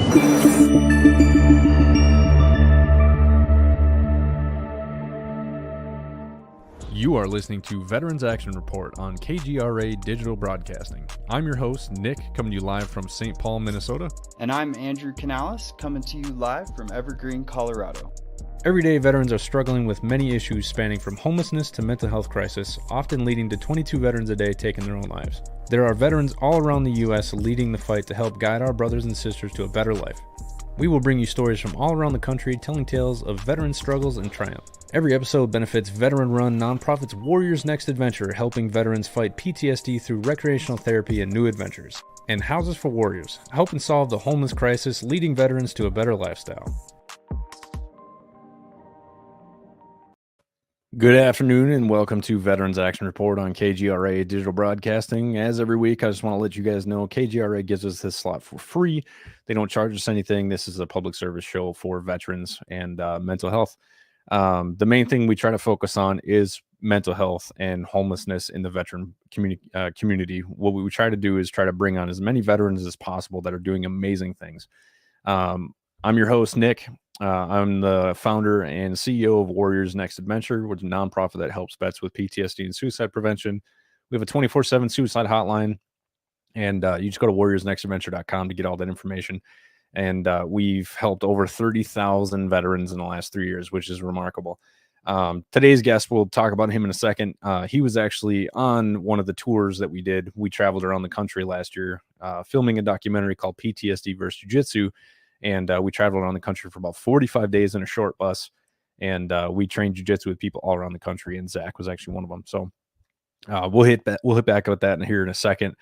You are listening to Veterans Action Report on KGRA Digital Broadcasting. I'm your host, Nick, coming to you live from St. Paul, Minnesota. And I'm Andrew Canales, coming to you live from Evergreen, Colorado. Every day, veterans are struggling with many issues spanning from homelessness to mental health crisis, often leading to 22 veterans a day taking their own lives. There are veterans all around the U.S. leading the fight to help guide our brothers and sisters to a better life. We will bring you stories from all around the country telling tales of veteran struggles and triumph. Every episode benefits veteran-run nonprofits Warriors Next Adventure, helping veterans fight PTSD through recreational therapy and new adventures. And Houses for Warriors, helping solve the homeless crisis, leading veterans to a better lifestyle. Good afternoon and welcome to Veterans Action Report on KGRA Digital Broadcasting. As every week, I just want to let you guys know KGRA gives us this slot for free. They don't charge us anything. This is a public service show for veterans and mental health. The main thing we try to focus on is mental health and homelessness in the veteran community. What we try to do is try to bring on as many veterans as possible that are doing amazing things. I'm your host, Nick. I'm the founder and CEO of Warriors Next Adventure, which is a nonprofit that helps vets with PTSD and suicide prevention. We have a 24/7 suicide hotline, and you just go to warriorsnextadventure.com to get all that information. And we've helped over 30,000 veterans in the last 3 years, which is remarkable. Today's guest, we'll talk about him in a second. He was actually on one of the tours that we did. We traveled around the country last year, filming a documentary called PTSD versus Jiu-Jitsu. And we traveled around the country for about 45 days in a short bus. And we trained jiu-jitsu with people all around the country. And Zach was actually one of them. So we'll hit back with that here in a second.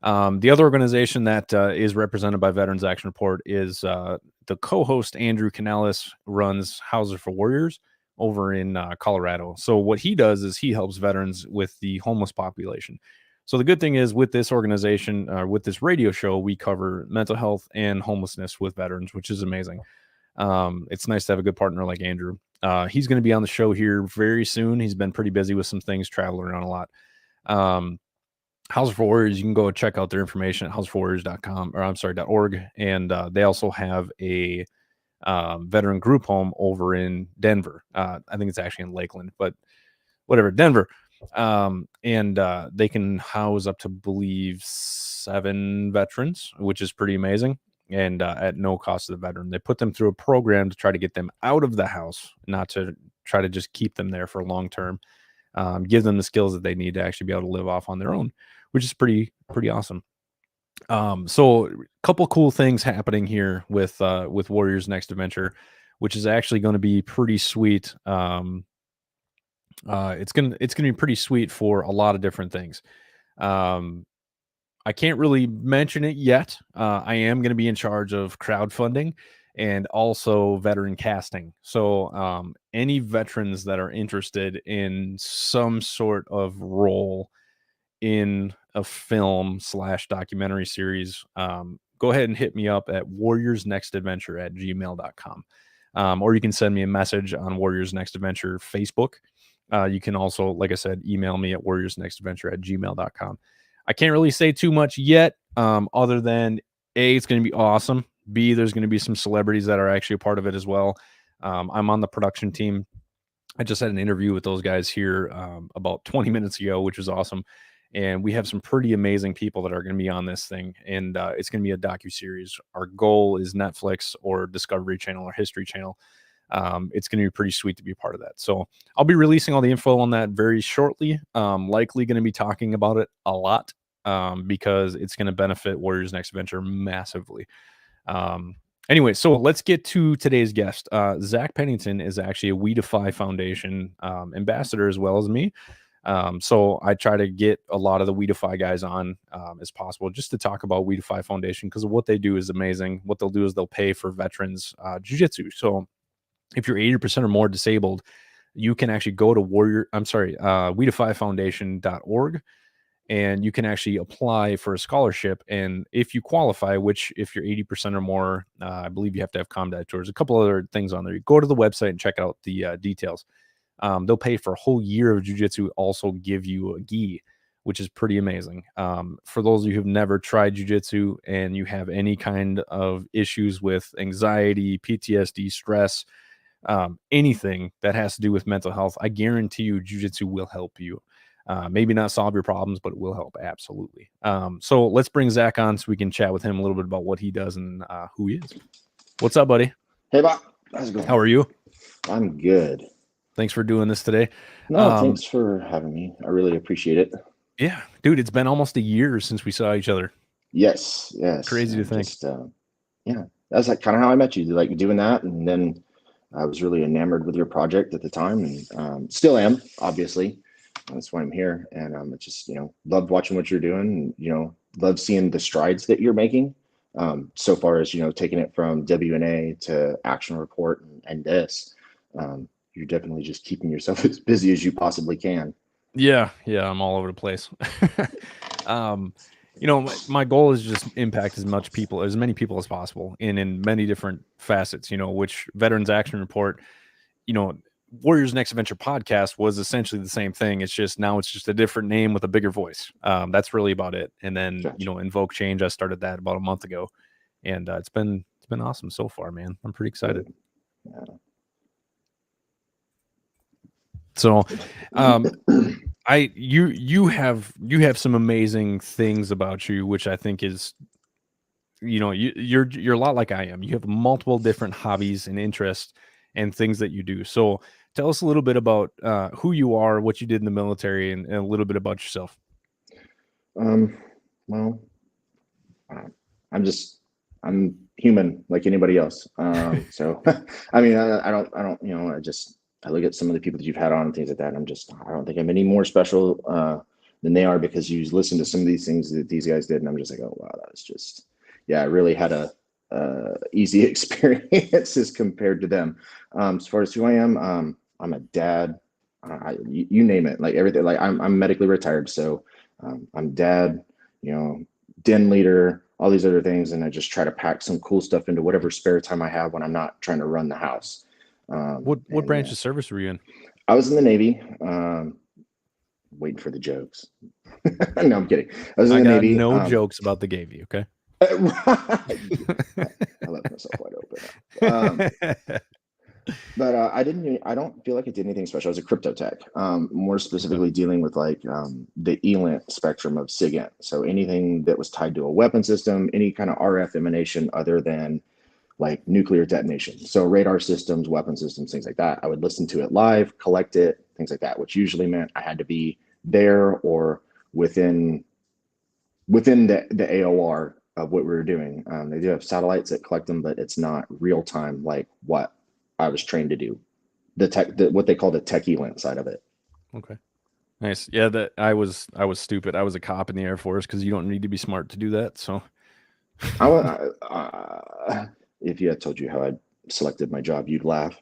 The other organization that is represented by Veterans Action Report is the co-host Andrew Canales runs Houses for Warriors over in Colorado. So what he does is he helps veterans with the homeless population. So the good thing is with this organization, with this radio show, we cover mental health and homelessness with veterans, which is amazing. It's nice to have a good partner like Andrew. He's going to be on the show here very soon. He's been pretty busy with some things, traveling around a lot. House for Warriors, you can go check out their information at houseforwarriors.org. And they also have a veteran group home over in Denver. I think it's actually in Lakeland, but whatever, Denver. And they can house up to, believe, 7 veterans, which is pretty amazing. And at no cost to the veteran. They put them through a program to try to get them out of the house, not to try to just keep them there for long term. Give them the skills that they need to actually be able to live off on their own, which is pretty awesome. So a couple cool things happening here with Warriors Next Adventure, which is actually going to be pretty sweet. It's gonna be pretty sweet for a lot of different things. I can't really mention it yet. I am going to be in charge of crowdfunding and also veteran casting. So any veterans that are interested in some sort of role in a film / documentary series, go ahead and hit me up at warriorsnextadventure@gmail.com. Or you can send me a message on Warriors Next Adventure Facebook. You can also, like I said, email me at warriorsnextadventure@gmail.com. I can't really say too much yet, other than A, it's going to be awesome. B, there's going to be some celebrities that are actually a part of it as well. I'm on the production team. I just had an interview with those guys here about 20 minutes ago, which was awesome. And we have some pretty amazing people that are going to be on this thing. And it's going to be a docuseries. Our goal is Netflix or Discovery Channel or History Channel. It's going to be pretty sweet to be a part of that. So I'll be releasing all the info on that very shortly. Likely going to be talking about it a lot because it's going to benefit Warriors Next Adventure massively. Anyway, so let's get to today's guest. Zach Pennington is actually a We Defy Foundation ambassador as well as me. So I try to get a lot of the We Defy guys on as possible just to talk about We Defy Foundation because what they do is amazing. What they'll do is they'll pay for veterans jiu-jitsu. So if you're 80% or more disabled, you can actually go to WeDefyFoundation.org and you can actually apply for a scholarship. And if you qualify, which if you're 80% or more, I believe you have to have combat tours, a couple other things on there. You go to the website and check out the details. They'll pay for a whole year of jiu-jitsu, also give you a gi, which is pretty amazing. For those of you who've never tried jujitsu and you have any kind of issues with anxiety, PTSD, stress, anything that has to do with mental health, I guarantee you jujitsu will help you. Maybe not solve your problems, but it will help. Absolutely. So let's bring Zach on so we can chat with him a little bit about what he does and who he is. What's up, buddy? Hey, Bob. How's it going? How are you? I'm good. Thanks for doing this today. No, thanks for having me. I really appreciate it. Yeah, dude, it's been almost a year since we saw each other. Yes. Crazy to think. Yeah, that's like kind of how I met you, like doing that. And then I was really enamored with your project at the time, and still am, obviously. That's why I'm here. And it's just, loved watching what you're doing, and, love seeing the strides that you're making. So far as, taking it from W&A to action report and this, you're definitely just keeping yourself as busy as you possibly can. Yeah, I'm all over the place. My goal is just impact as many people as possible, and in many different facets. Which Veterans Action Report, Warriors Next Adventure podcast was essentially the same thing. It's just a different name with a bigger voice. That's really about it. And then Gotcha. Invoke Change, I started that about a month ago, and it's been awesome so far, man. I'm pretty excited. Yeah. So, you have some amazing things about you, which I think is, you're a lot like I am. You have multiple different hobbies and interests and things that you do. So tell us a little bit about who you are, what you did in the military, and a little bit about yourself. Well, I'm human like anybody else. So, I mean, I don't, I look at some of the people that you've had on and things like that. And I don't think I'm any more special than they are, because you listen to some of these things that these guys did. And I'm just like, oh, wow, that was just, I really had a easy experience as compared to them. As far as who I am, I'm a dad. You name it, like everything. Like I'm medically retired, so I'm dad. Den leader, all these other things, and I just try to pack some cool stuff into whatever spare time I have when I'm not trying to run the house. What branch of service were you in? I was in the Navy. Waiting for the jokes. No, I'm kidding. I was in the Navy. No jokes about the Navy, okay? I left myself wide open. But I don't feel like I did anything special. I was a crypto tech, more specifically dealing with like the ELINT spectrum of SIGINT. So anything that was tied to a weapon system, any kind of RF emanation other than like nuclear detonation. So radar systems, weapon systems, things like that. I would listen to it live, collect it, things like that, which usually meant I had to be there or within the AOR of what we were doing. They do have satellites that collect them, but it's not real time like what I was trained to do. What they call the tech ELINT side of it. Okay. Nice. Yeah, that I was stupid. I was a cop in the Air Force because you don't need to be smart to do that. So if you had told you how I selected my job, you'd laugh.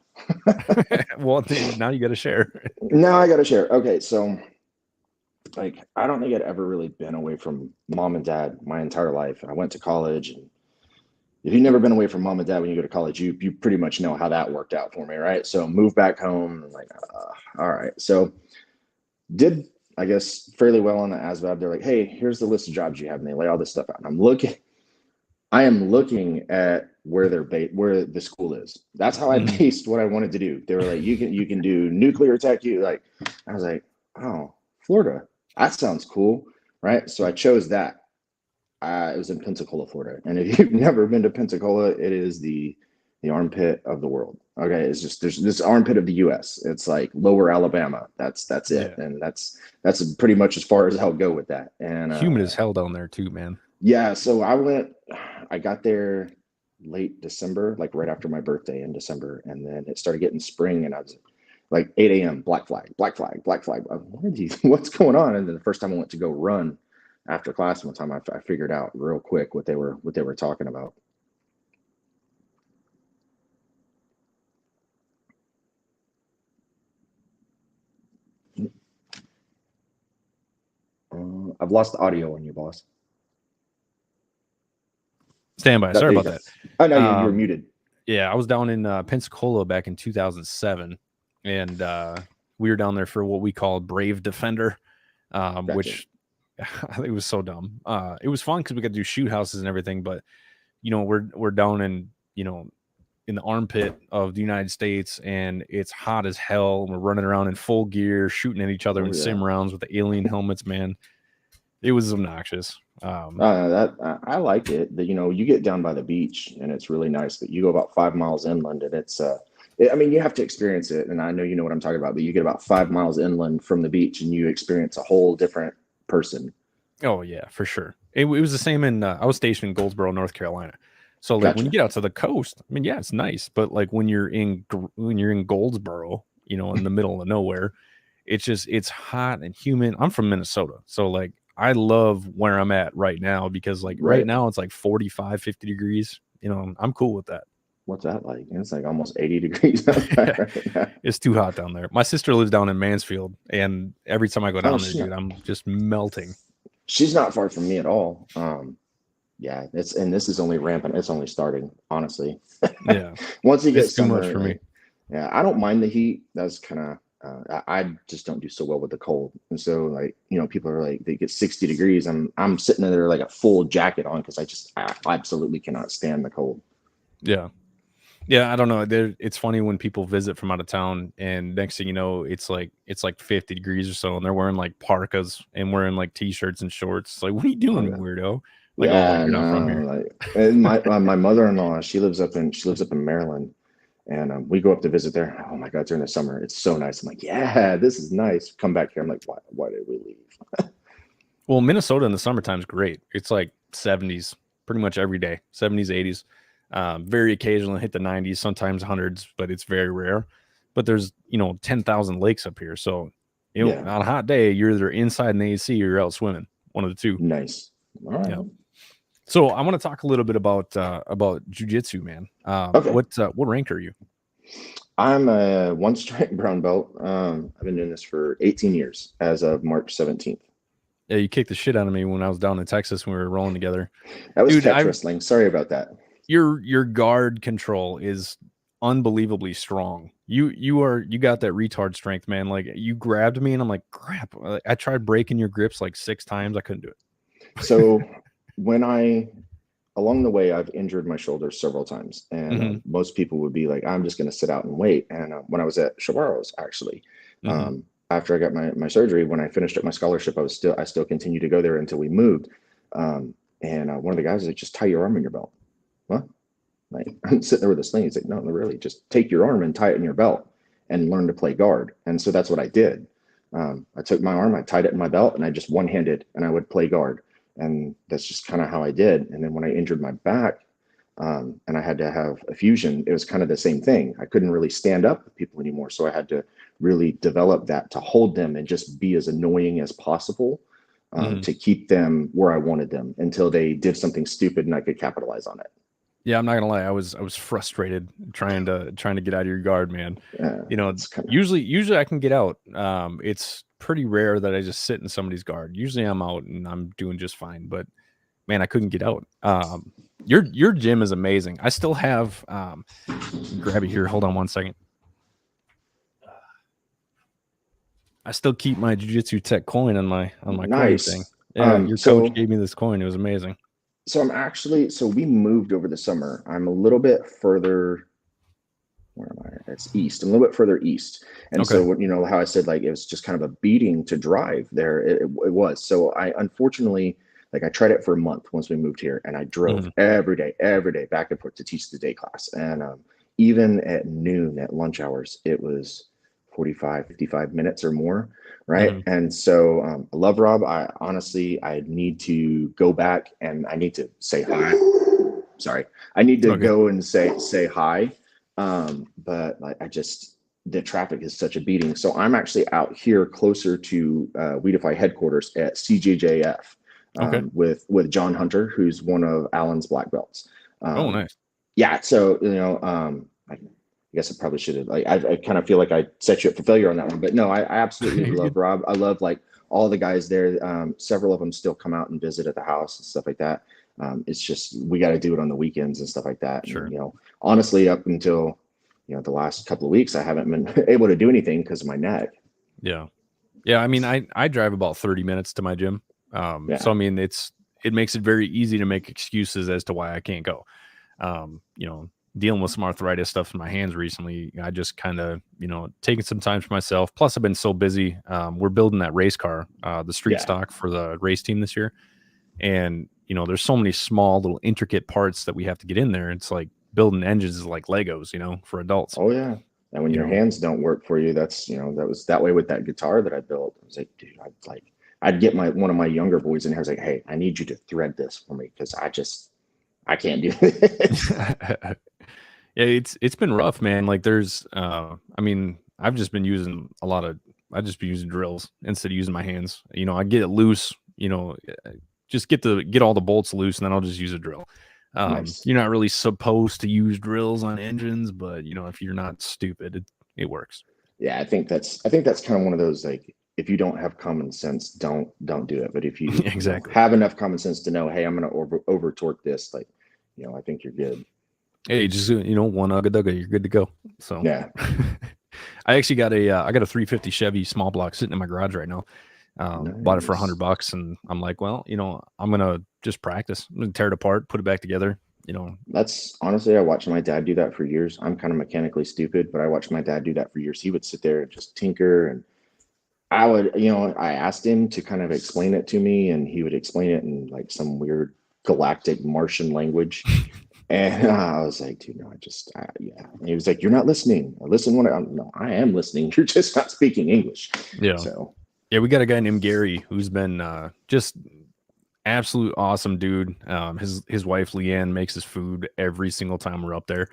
Well, now you got to share. Now I got to share. Okay, so like I don't think I'd ever really been away from mom and dad my entire life. I went to college, and if you've never been away from mom and dad when you go to college, you pretty much know how that worked out for me, right? So moved back home, and like, all right. So did, I guess, fairly well on the ASVAB. They're like, hey, here's the list of jobs you have, and they lay all this stuff out. And I am looking at where the school is. That's how I based what I wanted to do. They were like, you can do nuclear tech. I was like, oh, Florida, that sounds cool, right? So I chose that. It was in Pensacola, Florida. And if you've never been to Pensacola, it is the armpit of the world. Okay, it's just there's this armpit of the U.S. It's like lower Alabama. That's it, yeah. And that's pretty much as far as I'll go with that. And humid as hell down there too, man. Yeah, so I got there late December, like right after my birthday in December, and then it started getting spring, and I was like 8 a.m. black flag. What's going on? And then the first time I went to go run after class one time, I figured out real quick what they were talking about. I've lost the audio on you, boss. Stand by. Sorry about that. Oh, no, you were muted. Yeah, I was down in Pensacola back in 2007, and we were down there for what we call Brave Defender, Gotcha. which it was so dumb. It was fun because we got to do shoot houses and everything, but we're down in in the armpit of the United States, and it's hot as hell. And we're running around in full gear, shooting at each other in sim rounds with the alien helmets. Man, it was obnoxious. I like it. That you get down by the beach and it's really nice. But you go about 5 miles inland, and I mean, you have to experience it. And I know you know what I'm talking about. But you get about 5 miles inland from the beach, and you experience a whole different person. Oh yeah, for sure. It was the same in. I was stationed in Goldsboro, North Carolina. So like Gotcha. when you get out to the coast, I mean, yeah, it's nice. But like when you're in Goldsboro, in the middle of nowhere, it's hot and humid. I'm from Minnesota, so like I love where I'm at right now because like right Right. now it's like 45, 50 degrees. I'm cool with that. What's that like? It's like almost 80 degrees outside right now. It's too hot down there. My sister lives down in Mansfield, and every time I go down there, dude, I'm just melting. She's not far from me at all. Yeah, this is only rampant. It's only starting, honestly. Yeah. Once you get It's too summer, much for me. Yeah, I don't mind the heat. That's kind of I just don't do so well with the cold. And so like, people are like they get 60 degrees. I'm sitting there like a full jacket on because I absolutely cannot stand the cold. Yeah. Yeah, I don't know. It's funny when people visit from out of town, and next thing you know, it's like 50 degrees or so, and they're wearing like parkas and wearing like t-shirts and shorts. It's like, what are you doing, weirdo? Like, oh, Yeah, you're not from no, here. like, and my mother-in-law, she lives up in Maryland, and we go up to visit there. Oh my God, during the summer, it's so nice. I'm like, yeah, this is nice. Come back here. I'm like, why did we leave? Well, Minnesota in the summertime is great. It's like 70s pretty much every day, 70s, 80s. Very occasionally hit the 90s, sometimes hundreds, but it's very rare. But there's 10,000 lakes up here, so Yeah. on a hot day, you're either inside in the AC or you're out swimming. One of the two. Nice. All right. Yeah. So I want to talk a little bit about jiu-jitsu, man. Okay. What rank are you? I'm a one stripe brown belt. I've been doing this for 18 years as of March 17th. Yeah, you kicked the shit out of me when I was down in Texas when we were rolling together. That was Dude, catch wrestling. Sorry about that. Your guard control is unbelievably strong. You got that retard strength, man. Like you grabbed me and I'm like, crap. I tried breaking your grips like 6 times. I couldn't do it. So along the way, I've injured my shoulder several times, and most people would be like, I'm just going to sit out and wait. And when I was at Chavarros, actually, after I got my surgery, when I finished up my scholarship, I still continued to go there until we moved. And one of the guys was like, just tie your arm in your belt. What? Like, I'm sitting there with a sling. He's like, no, really, just take your arm and tie it in your belt and learn to play guard. And so that's what I did. I took my arm, I tied it in my belt, and I just one-handed, and I would play guard. And that's just kind of how I did. And then when I injured my back, and I had to have a fusion, it was kind of the same thing. I couldn't really stand up with people anymore. So I had to really develop that to hold them and just be as annoying as possible to keep them where I wanted them until they did something stupid and I could capitalize on it. Yeah, I'm not gonna lie. I was frustrated trying to get out of your guard, man. Usually I can get out. It's pretty rare that I just sit in somebody's guard. Usually I'm out and I'm doing just fine. But man, I couldn't get out. Your gym is amazing. I still have. Grab it here. Hold on 1 second. I still keep my Jiu-Jitsu Tech coin on my coin thing. Yeah, your coach gave me this coin. It was amazing. So we moved over the summer. I'm a little bit further. Where am I? It's east. I'm a little bit further east. And so, how I said, like, it was just kind of a beating to drive there. It was. So I unfortunately, like, I tried it for a month once we moved here, and I drove every day back and forth to teach the day class. And even at noon at lunch hours, it was 45, 55 minutes or more. Right. And so I love Rob. I need to go back and I need to say hi. Sorry. I need to go and say hi. But like, the traffic is such a beating. So I'm actually out here closer to Weedify headquarters at CJJF with John Hunter, who's one of Alan's black belts. Oh, nice. Yeah. So, I guess I probably should have. Like, I kind of feel like I set you up for failure on that one, but no, I absolutely love Rob. I love like all the guys there. Several of them still come out and visit at the house and stuff like that. It's just we got to do it on the weekends and stuff like that. Sure. And, honestly, up until the last couple of weeks, I haven't been able to do anything because of my neck. Yeah. I mean, I drive about 30 minutes to my gym. Yeah. So I mean, it makes it very easy to make excuses as to why I can't go. Dealing with some arthritis stuff in my hands recently, I just kind of, taking some time for myself. Plus, I've been so busy. We're building that race car, the street Yeah. stock for the race team this year. And, there's so many small little intricate parts that we have to get in there. It's like building engines is like Legos, for adults, Oh yeah. And when you your know. hands don't work for you, that's, that was that way with that guitar that I built. I was like, dude, I'd get one of my younger boys in here. I was like, hey, I need you to thread this for me because I can't do this. Yeah, it's been rough, man. Like there's I mean, I've just been using drills instead of using my hands. I get it loose, just get all the bolts loose and then I'll just use a drill. Nice. You're not really supposed to use drills on engines, but if you're not stupid, it works. Yeah, I think that's kind of one of those, like, if you don't have common sense, don't do it. But if you Exactly. have enough common sense to know, hey, I'm gonna over torque this, like, I think you're good. Hey, just one ugga dugga, you're good to go. So Yeah. I actually got I got a 350 Chevy small block sitting in my garage right now. Bought it for Nice. $100, and I'm like, well, I'm gonna just practice. I'm gonna tear it apart, put it back together. That's honestly, I watched my dad do that for years. I'm kind of mechanically stupid, but I watched my dad do that for years. He would sit there and just tinker, and I asked him to kind of explain it to me, and he would explain it in like some weird galactic Martian language. And I was like, dude, no, yeah. And he was like, you're not listening. I listen when no, I am listening. You're just not speaking English. Yeah, So, yeah. We got a guy named Gary who's been just absolute awesome dude. His wife Leanne makes his food every single time we're up there.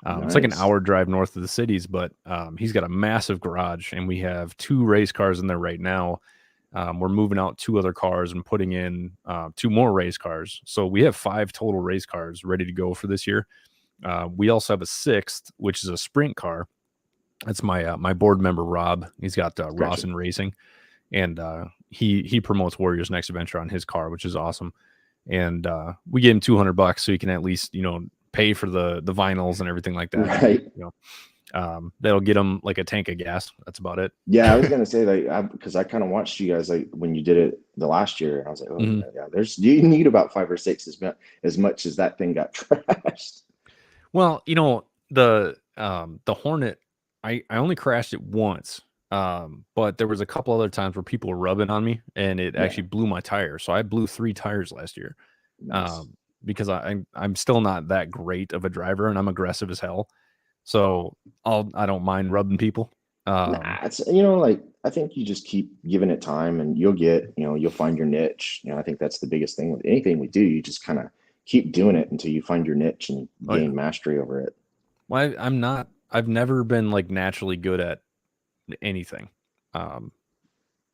It's like an nice. hour drive north of the cities, but he's got a massive garage, and we have 2 race cars in there right now. We're moving out 2 other cars and putting in 2 more race cars. So we have 5 total race cars ready to go for this year. We also have a 6th, which is a sprint car. That's my board member Rob. He's got Gotcha. Rawson Racing, and he promotes Warriors Next Adventure on his car, which is awesome. And we give him $200 so he can at least pay for the vinyls and everything like that. Right. That'll get him like a tank of gas. That's about it. Yeah, I was gonna say, like, because I kind of watched you guys, like, when you did it the last year, and I was like, oh Mhm. yeah, you need about 5 or 6 as much as that thing got trashed. Well, the Hornet, I only crashed it once. But there was a couple other times where people were rubbing on me and it Yeah, actually blew my tire. So I blew 3 tires last year. nice. Because I'm still not that great of a driver and I'm aggressive as hell. So I don't mind rubbing people. Um, Nah, it's like, I think you just keep giving it time, and you'll find your niche. I think that's the biggest thing with anything we do. You just kind of keep doing it until you find your niche and oh yeah. gain mastery over it. Well, I've never been like naturally good at anything. Um,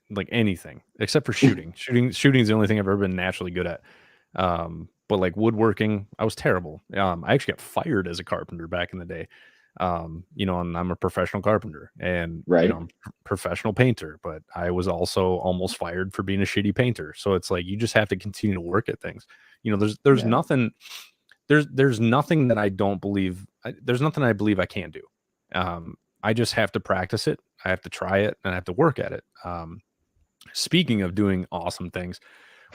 like anything except for shooting. Shooting is the only thing I've ever been naturally good at. But like woodworking, I was terrible. I actually got fired as a carpenter back in the day. And I'm a professional carpenter and Right. I'm a professional painter, but I was also almost fired for being a shitty painter. So it's like you just have to continue to work at things. There's Yeah. nothing there's nothing that I don't believe there's nothing I believe I can do. I just have to practice it. I have to try it and I have to work at it. Speaking of doing awesome things,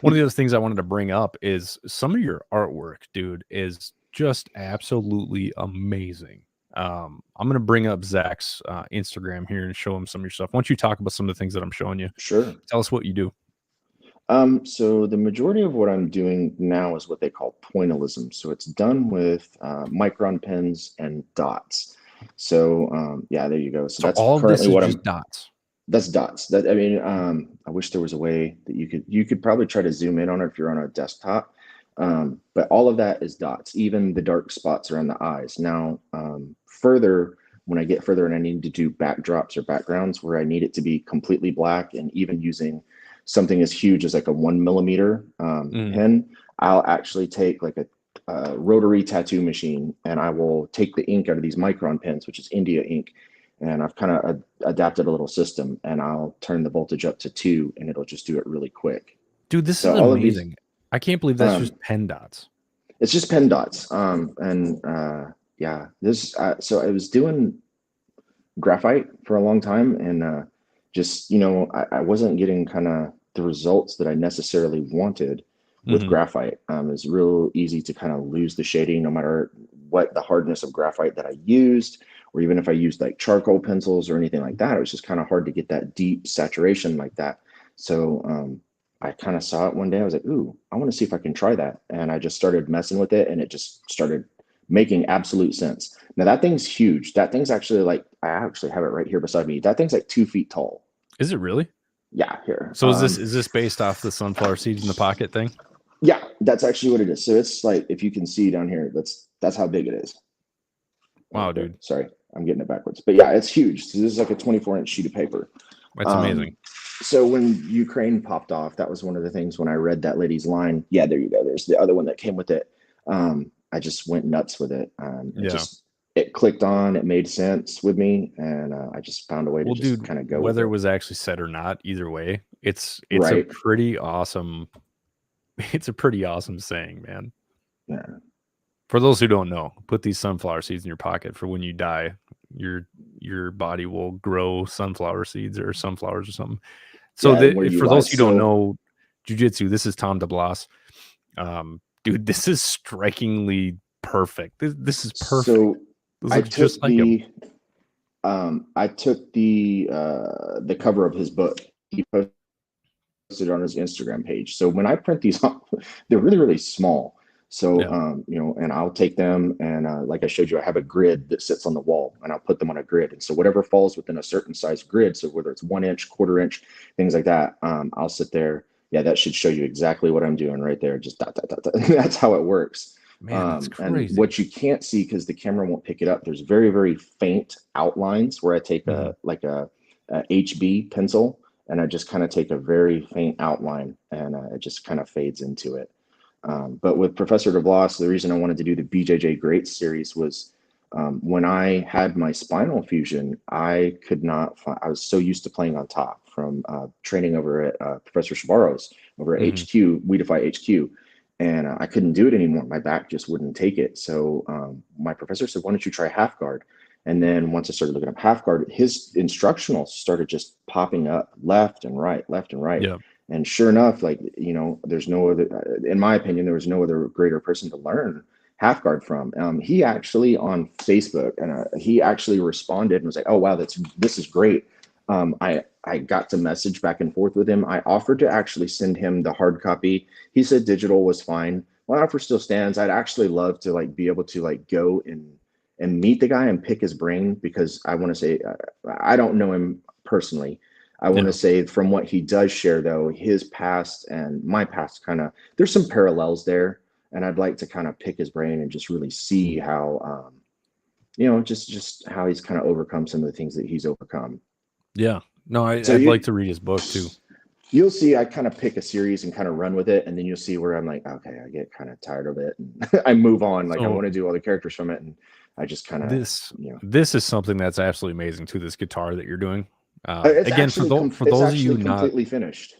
one of the other things I wanted to bring up is some of your artwork, dude, is just absolutely amazing. I'm going to bring up Zach's Instagram here and show him some of your stuff. Why don't you talk about some of the things that I'm showing you? Sure. Tell us what you do. So the majority of what I'm doing now is what they call pointillism. So it's done with micron pens and dots. So yeah, there you go. So So that's all of this currently is what just I'm. dots. That's dots. That, I mean, I wish there was a way that you could probably try to zoom in on it if you're on a desktop. But all of that is dots, even the dark spots around the eyes. Now, further, when I get further and I need to do backdrops or backgrounds where I need it to be completely black, and even using something as huge as like a 1 millimeter Mm. pen, I'll actually take like a rotary tattoo machine, and I will take the ink out of these micron pens, which is India ink, and I've kind of adapted a little system, and I'll turn the voltage up to 2, and it'll just do it really quick. Dude, this So is all of these, amazing. I can't believe that's um, just pen dots. it's just pen dots. And yeah, this. So I was doing graphite for a long time, and just I wasn't getting kind of the results that I necessarily wanted with Mhm. graphite. It's real easy to kind of lose the shading no matter what the hardness of graphite that I used, or even if I used like charcoal pencils or anything like that. It was just kind of hard to get that deep saturation like that. So I kind of saw it one day. I was like, ooh, I want to see if I can try that. And I just started messing with it, and it just started making absolute sense. Now that thing's huge. That thing's actually like, I actually have it right here beside me. That thing's like 2 feet tall. Is it really? Yeah, here. So is this based off the sunflower seeds in the pocket thing? Yeah, that's actually what it is. So it's like, if you can see down here, that's how big it is. Wow, Okay, dude. sorry, I'm getting it backwards. But yeah, it's huge. So this is like a 24-inch sheet of paper. That's Um, amazing. so when Ukraine popped off, that was one of the things when I read that lady's line. Yeah, there you go. There's the other one that came with it. I just went nuts with it. Yeah. It clicked on. It made sense with me, and I just found a way to Well, just dude, kind of go with whether it it. was actually said or not, either way, it's a Right? pretty awesome it's a pretty awesome saying, man. Yeah. For those who don't know, put these sunflower seeds in your pocket for when you die. Your body will grow sunflower seeds or sunflowers or something. So Yeah, and where you for lie. those who don't So know jujitsu, this is Tom DeBlas. Dude, this is strikingly perfect. This is perfect. so This I looks took just like him. the cover of his book. He posted on his Instagram page. So when I print these off, they're really, really small. So, Yeah. and I'll take them, and like I showed you, I have a grid that sits on the wall, and I'll put them on a grid. And so whatever falls within a certain size grid, so whether it's 1 inch, quarter inch, things like that, I'll sit there. Yeah, that should show you exactly what I'm doing right there. Just dot, dot, dot, dot. That's how it works. Man, that's And crazy. what you can't see, because the camera won't pick it up, there's very, very faint outlines where I take Mhm. a HB pencil, and I just kind of take a very faint outline, and it just kind of fades into it. But with Professor DeBlas, the reason I wanted to do the BJJ Greats series was when I had my spinal fusion, I could not find, I was so used to playing on top from training over at Professor Shabaro's over at Mhm. HQ, We Defy HQ. And I couldn't do it anymore. My back just wouldn't take it. So my professor said, why don't you try half guard? And then once I started looking up half guard, his instructionals started just popping up left and right, left and right. Yeah. And sure enough, like, there's no other, in my opinion, there was no other greater person to learn half guard from. He actually on Facebook, and he actually responded and was like, oh, wow, this is great. I got to message back and forth with him. I offered to actually send him the hard copy. He said digital was fine. My offer still stands. I'd actually love to like be able to like go and meet the guy and pick his brain, because I want to say I don't know him personally. I want to Yeah. say from what he does share, though, his past and my past kind of, there's some parallels there, and I'd like to kind of pick his brain and just really see how just how he's kind of overcome some of the things that he's overcome. Yeah. No, So I'd like to read his book too. you'll see I kind of pick a series and kind of run with it, and then you'll see where I'm like, okay, I get kind of tired of it, and I move on. Like I So want to do all the characters from it, and I just kind of, this you know, this is something that's absolutely amazing too. This guitar that you're doing. Again, for it's those of actually you not, completely finished.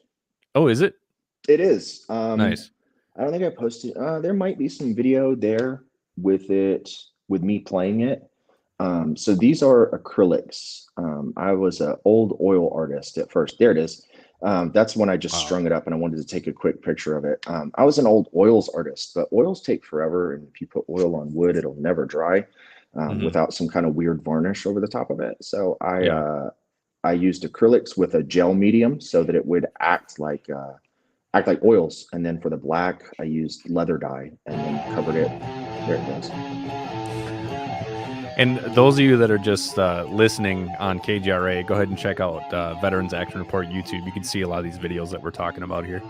oh, is it It is. nice? I don't think I posted. There might be some video there with it, with me playing it. So these are acrylics. I was an old oil artist at first. There it is. That's when I just Wow. strung it up, and I wanted to take a quick picture of it. I was an old oils artist, but oils take forever, and if you put oil on wood, it'll never dry Hmm. without some kind of weird varnish over the top of it. So Yeah. I used acrylics with a gel medium so that it would act like oils. And then for the black, I used leather dye and then covered it. There it goes. And those of you that are just listening on KGRA, go ahead and check out Veterans Action Report YouTube. You can see a lot of these videos that we're talking about here.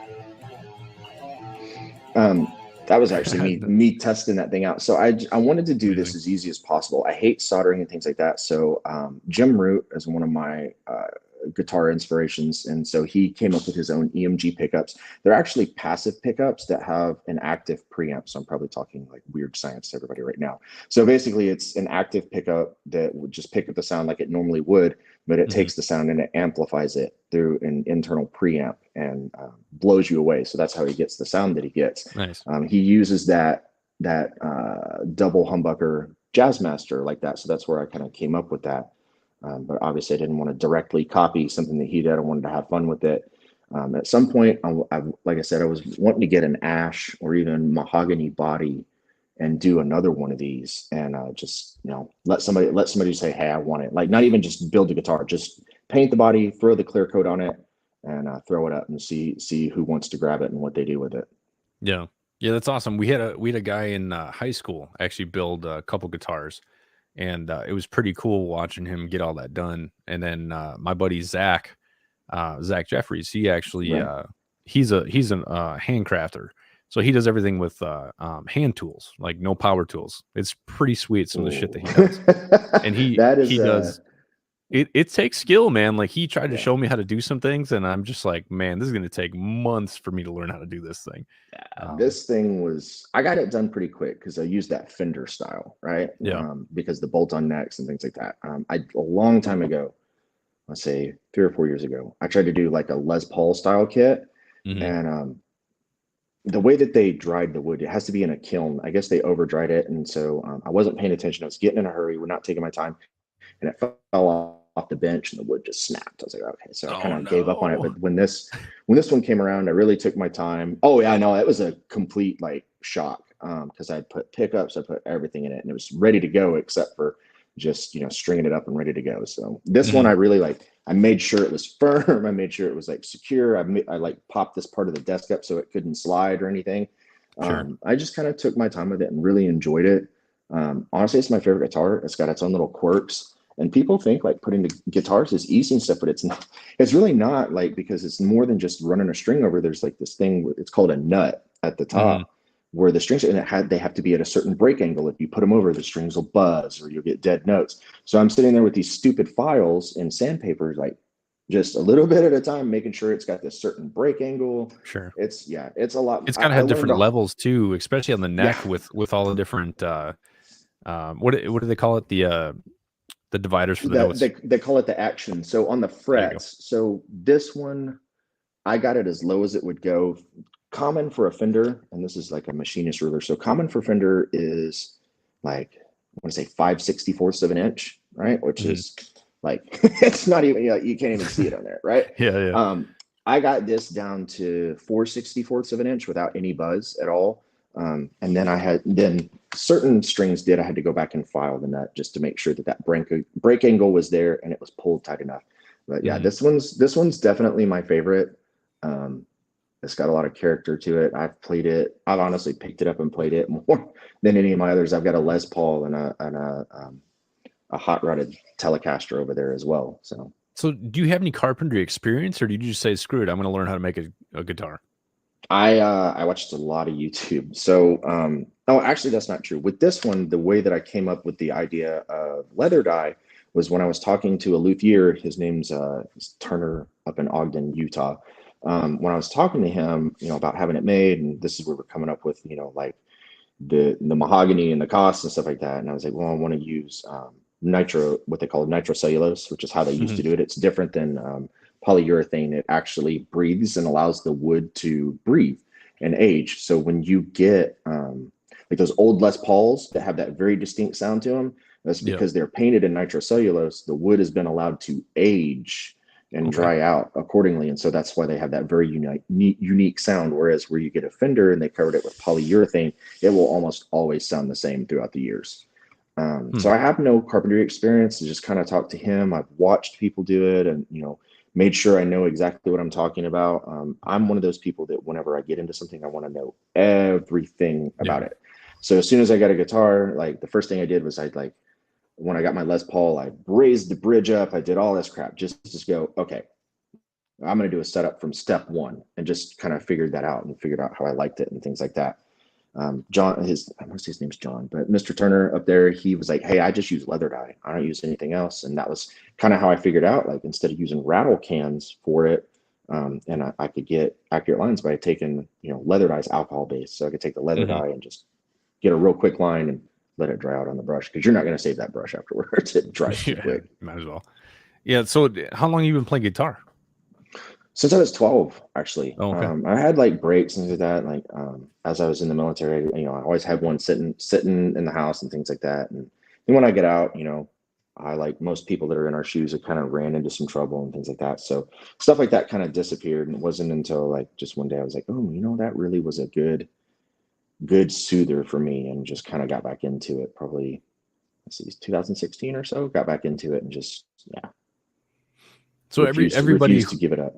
That was actually me testing that thing out. So I wanted to do this Amazing. as easy as possible. I hate soldering and things like that. So Jim Root is one of my guitar inspirations, and so he came up with his own EMG pickups. They're actually passive pickups that have an active preamp. So I'm probably talking like weird science to everybody right now. So basically, it's an active pickup that would just pick up the sound like it normally would, but it takes the sound and it amplifies it through an internal preamp and blows you away. So that's how he gets the sound that he gets. Nice. He uses that double humbucker Jazzmaster like that. So that's where I kind of came up with that. But obviously, I didn't want to directly copy something that he did. I wanted to have fun with it. At some point, like I said, I was wanting to get an ash or even mahogany body and do another one of these, and just let somebody say, hey, I want it. Like, not even just build a guitar, just paint the body, throw the clear coat on it, and throw it up and see who wants to grab it and what they do with it. Yeah. Yeah, that's awesome. We had a guy in high school actually build a couple guitars, and it was pretty cool watching him get all that done. And then my buddy Zach Jeffries, he actually Right. he's a handcrafter, so he does everything with hand tools, like no power tools. It's pretty sweet, some of the shit that he does. And That is he does it takes skill, man. Like, he tried to yeah. show me how to do some things, and I'm just like, man, this is going to take months for me to learn how to do this thing. This thing I got it done pretty quick because I used that Fender style, right? Yeah. Because the bolt-on necks and things like that. A long time ago, let's say 3 or 4 years ago, I tried to do like a Les Paul style kit, Mhm. and the way that they dried the wood, it has to be in a kiln. I guess they over dried it, and so I wasn't paying attention. I was getting in a hurry, we're not taking my time, and it fell off the bench and the wood just snapped. I was like, okay, so I kind of gave up on it. But when this one came around, I really took my time. Oh yeah, no, it was a complete like shock, because I put pickups, I put everything in it, and it was ready to go except for just stringing it up and ready to go. So this one I really like. I made sure it was firm. I made sure it was like secure. I like popped this part of the desk up so it couldn't slide or anything. Sure. I just kind of took my time with it and really enjoyed it. Honestly, it's my favorite guitar. It's got its own little quirks. And people think like putting the guitars is easy and stuff, but it's not. It's really not, like, because it's more than just running a string over. There's like this thing, it's called a nut at the top, where the strings, and they have to be at a certain break angle. If you put them over, the strings will buzz or you'll get dead notes. So I'm sitting there with these stupid files and sandpaper, like just a little bit at a time, making sure it's got this certain break angle. Sure. It's a lot. It's gotta have different levels too, especially on the neck with all the different what do they call it? The dividers for the notes. They call it the action. So on the frets, so this one, I got it as low as it would go. Common for a Fender, and this is like a machinist ruler. So common for Fender is like, I want to say 5/64 of an inch, right? Which is like, it's not even, you can't even see it on there, right? Yeah. I got this down to 4/64 of an inch without any buzz at all. And then certain strings I had to go back and file the nut just to make sure that break angle was there and it was pulled tight enough. But yeah, this one's definitely my favorite. It's got a lot of character to it. I've honestly picked it up and played it more than any of my others. I've got a Les Paul and a hot rodded Telecaster over there as well. So do you have any carpentry experience, or did you just say, screw it, I'm going to learn how to make a guitar? I watched a lot of YouTube. So, actually, that's not true. With this one, the way that I came up with the idea of leather dye was when I was talking to a luthier. His name's Turner up in Ogden, Utah. When I was talking to him, about having it made, and this is where we're coming up with, like the mahogany and the costs and stuff like that. And I was like, well, I want to use what they call nitrocellulose, which is how they used to do it. It's different than polyurethane. It actually breathes and allows the wood to breathe and age. So when you get like those old Les Pauls that have that very distinct sound to them, that's because they're painted in nitrocellulose. The wood has been allowed to age and dry out accordingly. And so that's why they have that very unique sound. Whereas where you get a Fender and they covered it with polyurethane, it will almost always sound the same throughout the years. So I have no carpentry experience. I just kind of talked to him. I've watched people do it and, made sure I know exactly what I'm talking about. I'm one of those people that whenever I get into something, I want to know everything about it. So as soon as I got a guitar, like the first thing I did was when I got my Les Paul, I raised the bridge up. I did all this crap just to go, okay, I'm going to do a setup from step one, and just kind of figured that out and figured out how I liked it and things like that. John, I want to say his name's John, but Mr. Turner up there, he was like, hey, I just use leather dye. I don't use anything else. And that was kind of how I figured out, like, instead of using rattle cans for it, and I could get accurate lines by taking, leather dye is alcohol based. So I could take the leather dye and just get a real quick line and let it dry out on the brush, because you're not going to save that brush afterwards. It dries too quick. Might as well. Yeah. So how long have you been playing guitar? Since I was 12, actually. Oh, okay. I had like breaks and things like that. Like as I was in the military, I always had one sitting in the house and things like that. And then when I get out, I, like most people that are in our shoes, have kind of ran into some trouble and things like that. So stuff like that kind of disappeared. And it wasn't until like just one day I was like, oh, that really was a good soother for me, and just kind of got back into it. Probably, let's see, 2016 or so, got back into it and just, yeah. So everybody, refused to give it up.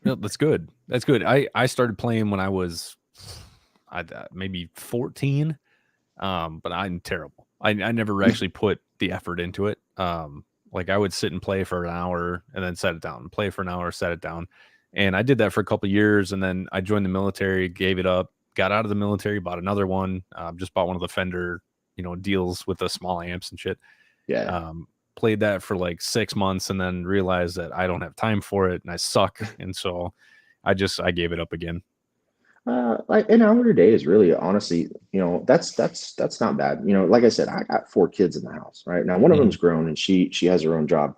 no, that's good. That's good. I started playing when I was maybe 14, but I'm terrible. I never actually put the effort into it. Like I would sit and play for an hour and then set it down, play for an hour, set it down. And I did that for a couple of years, and then I joined the military, gave it up, got out of the military, bought another one, just bought one of the Fender, deals with the small amps and shit. Yeah. Played that for like 6 months and then realized that I don't have time for it and I suck. And so I gave it up again. Like an hour a day is really, honestly, that's not bad. Like I said, I got 4 kids in the house right now. One of them's grown, and she has her own job.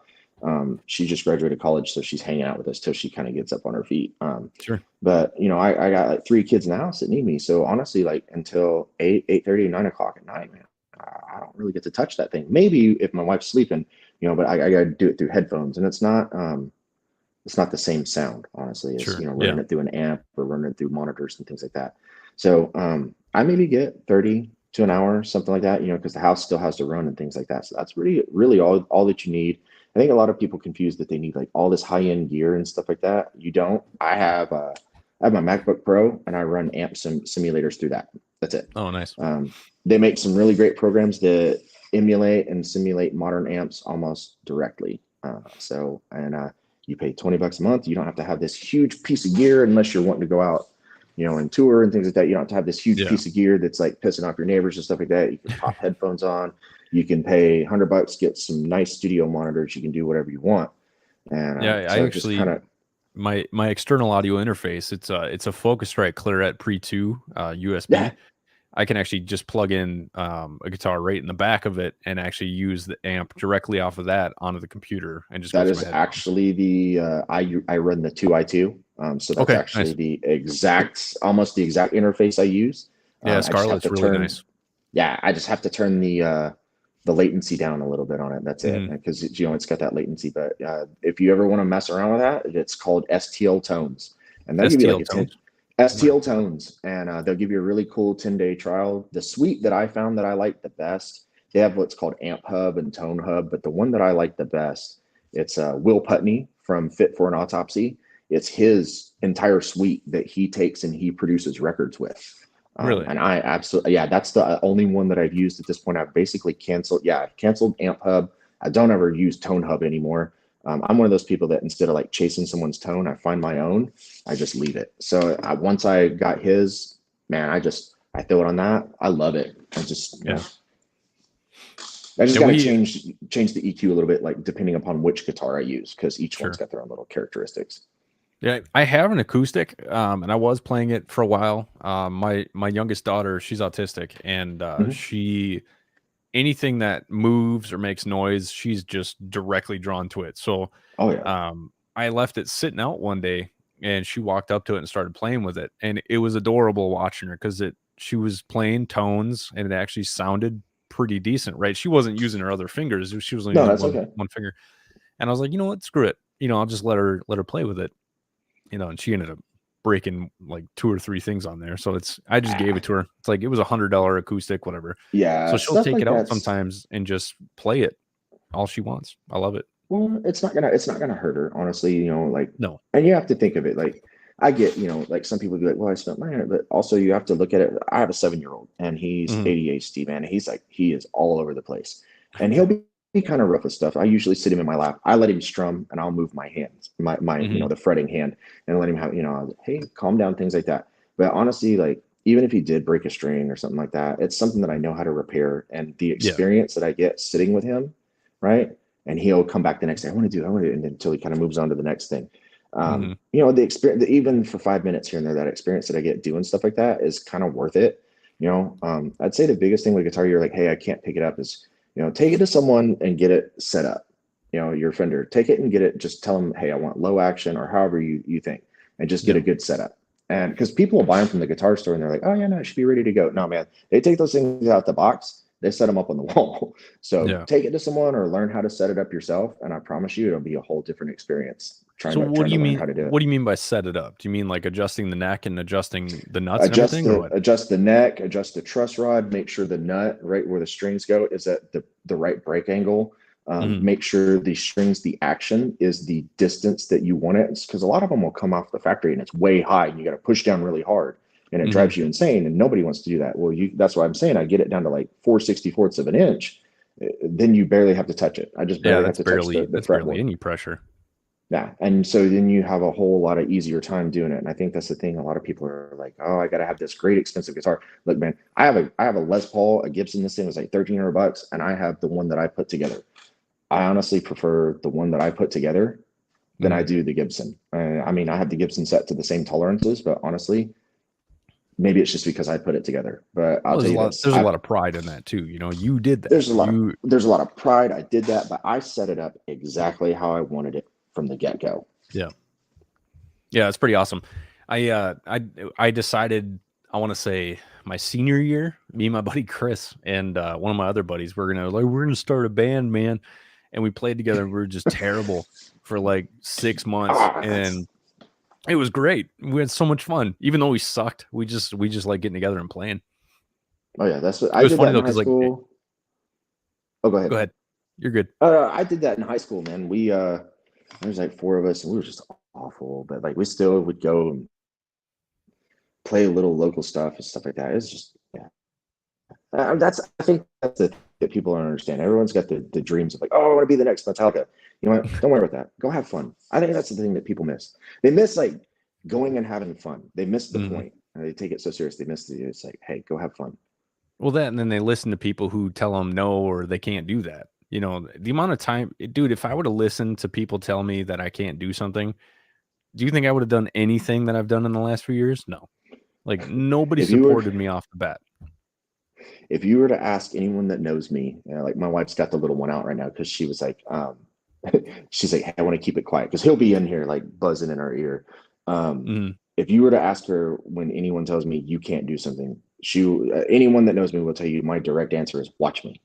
She just graduated college, so she's hanging out with us till she kind of gets up on her feet. Sure. But I got like 3 kids in the house that need me. So honestly, like until 8:30, 9 o'clock at night, man, I don't really get to touch that thing. Maybe if my wife's sleeping, but I got to do it through headphones, and it's not the same sound, honestly, as Sure. running it through an amp or running it through monitors and things like that. So I maybe get 30 to an hour, something like that, because the house still has to run and things like that. So that's really all that you need. I think a lot of people confuse that they need like all this high-end gear and stuff like that. You don't. I have my MacBook Pro, and I run amp simulators through that. That's it. Oh, nice. They make some really great programs that emulate and simulate modern amps almost directly. You pay $20 a month. You don't have to have this huge piece of gear unless you're wanting to go out, and tour and things like that. You don't have to have this huge piece of gear that's like pissing off your neighbors and stuff like that. You can pop headphones on. You can pay $100, get some nice studio monitors. You can do whatever you want. And I actually my external audio interface. It's a Focusrite Claret Pre 2 USB. Yeah. I can actually just plug in a guitar right in the back of it and actually use the amp directly off of that onto the computer and just. That is actually the I run the 2i2, so that's actually nice. Almost the exact interface I use. Yeah, Scarlett's really nice. Yeah, I just have to turn the latency down a little bit on it. That's it, because it's got that latency. But if you ever want to mess around with that, it's called STL Tones, and they'll give you like STL Tones, and they'll give you a really cool 10-day trial. The suite that I found that I like the best, they have what's called Amp Hub and Tone Hub, but the one that I like the best, it's Will Putney from Fit for an Autopsy. It's his entire suite that he takes and he produces records with. Really? And I absolutely, that's the only one that I've used at this point. I've basically canceled Amp Hub. I don't ever use Tone Hub anymore. I'm one of those people that instead of like chasing someone's tone, I find my own. I just leave it. So once I got his, man, I throw it on that. I love it. I just got to change the EQ a little bit, like depending upon which guitar I use, because each one's got their own little characteristics. Yeah, I have an acoustic, and I was playing it for a while. My youngest daughter, she's autistic, and anything that moves or makes noise, she's just directly drawn to it. So, I left it sitting out one day, and she walked up to it and started playing with it, and it was adorable watching her because she was playing tones, and it actually sounded pretty decent, right? She wasn't using her other fingers; she was only using one finger. And I was like, you know what, screw it. I'll just let her play with it. And she ended up breaking like 2 or 3 things on there. So I just gave it to her. It's like, it was $100 acoustic, whatever. Yeah. So she'll take it out sometimes and just play it all she wants. I love it. Well, it's not gonna hurt her, honestly, no. And you have to think of it like, I get, like some people be like, well, I spent money on it, but also you have to look at it. I have a 7-year-old and he's ADHD, man. And he's like, he is all over the place, and he'll be kind of rough with stuff. I usually sit him in my lap. I let him strum, and I'll move my hands, my the fretting hand, and let him have, hey, calm down, things like that. But honestly, like, even if he did break a string or something like that, it's something that I know how to repair, and the experience that I get sitting with him, right? And he'll come back the next day. I want to do it, and until he kind of moves on to the next thing. The experience, even for 5 minutes here and there, that experience that I get doing stuff like that is kind of worth it. I'd say the biggest thing with guitar, you're like, hey, I can't pick it up, is take it to someone and get it set up. Your Fender, take it and get it. Just tell them, hey, I want low action, or however you think, and just get a good setup. And because people will buy them from the guitar store and they're like, oh yeah, no, it should be ready to go. No, man, they take those things out the box they set them up on the wall. So Yeah. take it to someone or learn how to set it up yourself. And I promise you, it'll be a whole different experience So what trying do to you learn mean? how to do it. What do you mean by set it up? Do you mean like adjusting the neck and adjusting the nuts and everything, or what? Adjust the neck, adjust the truss rod, make sure the nut right where the strings go is at the right break angle. Make sure the strings, the action is the distance that you want it, because a lot of them will come off the factory and it's way high and you got to push down really hard and it drives you insane, and nobody wants to do that. Well, that's why I'm saying I get it down to like 4/64 of an inch. Then you barely have to touch it. I just Yeah, barely have to touch the that's barely fretboard. any pressure. Yeah. And so then you have a whole lot of easier time doing it. And I think that's the thing. A lot of people are like, oh, I got to have this great expensive guitar. Look, man, I have a Les Paul, a Gibson. This thing was like $1,300, and I have the one that I put together. I honestly prefer the one that I put together than I do the Gibson. I mean, I have the Gibson set to the same tolerances, but honestly, maybe it's just because I put it together. But I'll tell you this. There's a lot of pride in that too. You know, you did that. There's a lot of pride. I did that, but I set it up exactly how I wanted it from the get-go. Yeah. Yeah, it's pretty awesome. I decided, I want to say my senior year, me and my buddy Chris and one of my other buddies, we're gonna start a band, man. And we played together and we were just terrible for like 6 months. And it was great. We had so much fun. Even though we sucked, we just like getting together and playing. Oh yeah, that's what I did that in high school. Oh, go ahead. Go ahead. You're good. I did that in high school, man. We there's like 4 of us, and we were just awful, but like we still would go and play a little local stuff and stuff like that. It's just I think that's the that people don't understand. Everyone's got the dreams of like, oh, I want to be the next Metallica. You know what? Don't worry about that. Go have fun. I think that's the thing that people miss. They miss like going and having fun. They miss the point. And they take it so serious. They miss it's like, hey, go have fun. Well, and then they listen to people who tell them no or they can't do that. You know, the amount of time, dude, if I were to listen to people tell me that I can't do something, do you think I would have done anything that I've done in the last few years? No. Like nobody supported me off the bat. If you were to ask anyone that knows me, like my wife's got the little one out right now because she was like, she's like, hey, I want to keep it quiet because he'll be in here like buzzing in our ear. If you were to ask her when anyone tells me you can't do something, anyone that knows me will tell you my direct answer is watch me.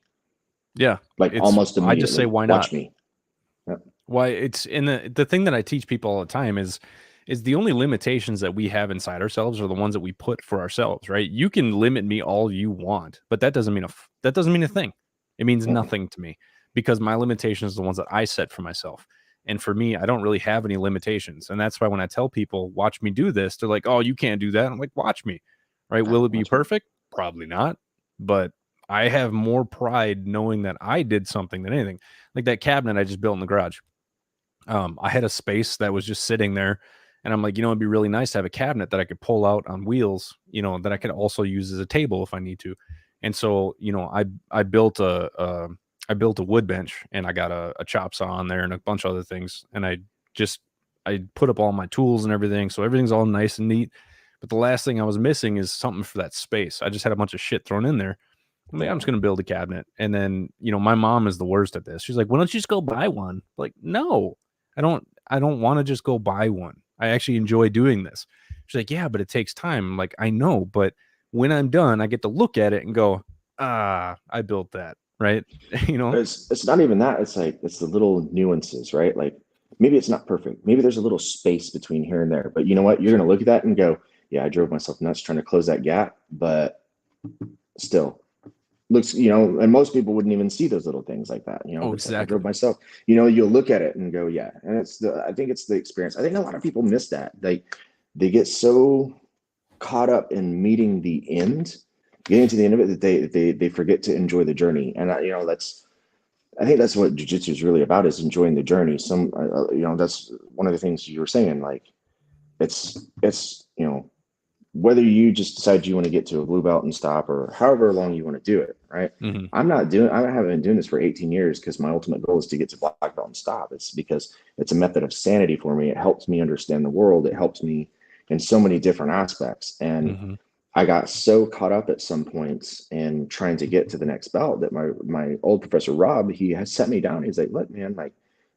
Yeah. Like almost immediately. I just say, why not? Watch me. Yep. Why it's in the thing that I teach people all the time is the only limitations that we have inside ourselves are the ones that we put for ourselves, right? You can limit me all you want, but that doesn't mean a thing. It means nothing to me because my limitations are the ones that I set for myself. And for me, I don't really have any limitations. And that's why when I tell people, watch me do this, they're like, oh, you can't do that. I'm like, watch me, right? Will it be perfect? Probably not. But I have more pride knowing that I did something than anything. Like that cabinet I just built in the garage. I had a space that was just sitting there. And I'm like, it'd be really nice to have a cabinet that I could pull out on wheels, that I could also use as a table if I need to. And so, I built a wood bench and I got a chop saw on there and a bunch of other things. And I put up all my tools and everything. So everything's all nice and neat. But the last thing I was missing is something for that space. I just had a bunch of shit thrown in there. I'm like, I'm just going to build a cabinet. And then, my mom is the worst at this. She's like, why don't you just go buy one? Like, no, I don't want to just go buy one. I actually enjoy doing this. She's like, yeah, but it takes time. I'm like, I know, but when I'm done, I get to look at it and go, I built that, right? It's not even that. It's like, it's the little nuances, right? Like maybe it's not perfect. Maybe there's a little space between here and there, but you know what? You're going to look at that and go, yeah, I drove myself nuts trying to close that gap, but still looks, and most people wouldn't even see those little things like that. Oh, exactly. Like I drove myself, you'll look at it and go, yeah. And I think it's the experience. I think a lot of people miss that. They get so caught up in meeting the end, getting to the end of it, that they forget to enjoy the journey. And I think that's what jiu-jitsu is really about, is enjoying the journey. That's one of the things you were saying, like it's whether you just decide you want to get to a blue belt and stop, or however long you want to do it, right? I haven't been doing this for 18 years because my ultimate goal is to get to black belt and stop. It's because it's a method of sanity for me. It helps me understand the world. It helps me in so many different aspects. And I got so caught up at some points in trying to get to the next belt that my old professor, Rob, he has set me down. He's like, look, man, like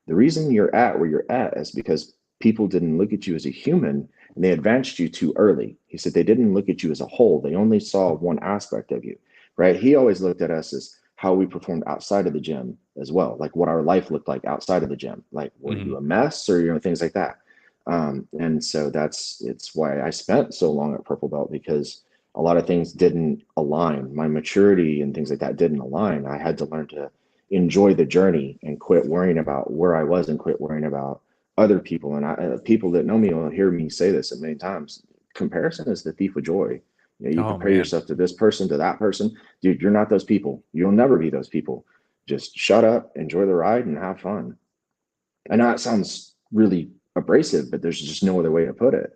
the reason you're at where you're at is because people didn't look at you as a human and they advanced you too early. He said they didn't look at you as a whole. They only saw one aspect of you. right? He always looked at us as how we performed outside of the gym as well, like what our life looked like outside of the gym. Like, were Mhm. you a mess, or things like that. And so it's why I spent so long at purple belt, because a lot of things didn't align. My maturity and things like that didn't align. I had to learn to enjoy the journey and quit worrying about where I was and quit worrying about other people. And people that know me will hear me say this a many times. Comparison is the thief of joy. You Oh compare man. yourself to this person, to that person. Dude, you're not those people. You'll never be those people. Just shut up, enjoy the ride, and have fun. I know it sounds really abrasive, but there's just no other way to put it.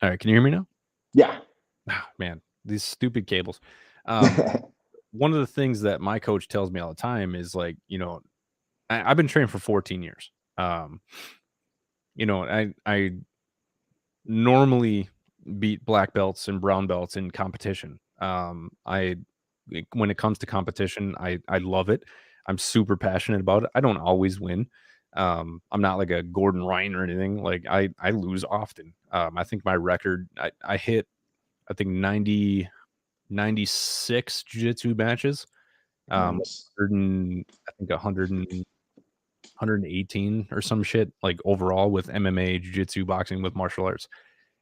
All right, can you hear me now? Yeah. Ah, man, these stupid cables. Um, one of the things that my coach tells me all the time is like, I've been training for 14 years. Um, I normally beat black belts and brown belts in competition. When it comes to competition, I love it. I'm super passionate about it. I don't always win. I'm not like a Gordon Ryan or anything. Like I lose often. I think my record, I hit, I think 96 jiu-jitsu matches. Nice. 100 I think 118 or some shit, like overall with MMA, jiu-jitsu, boxing, with martial arts.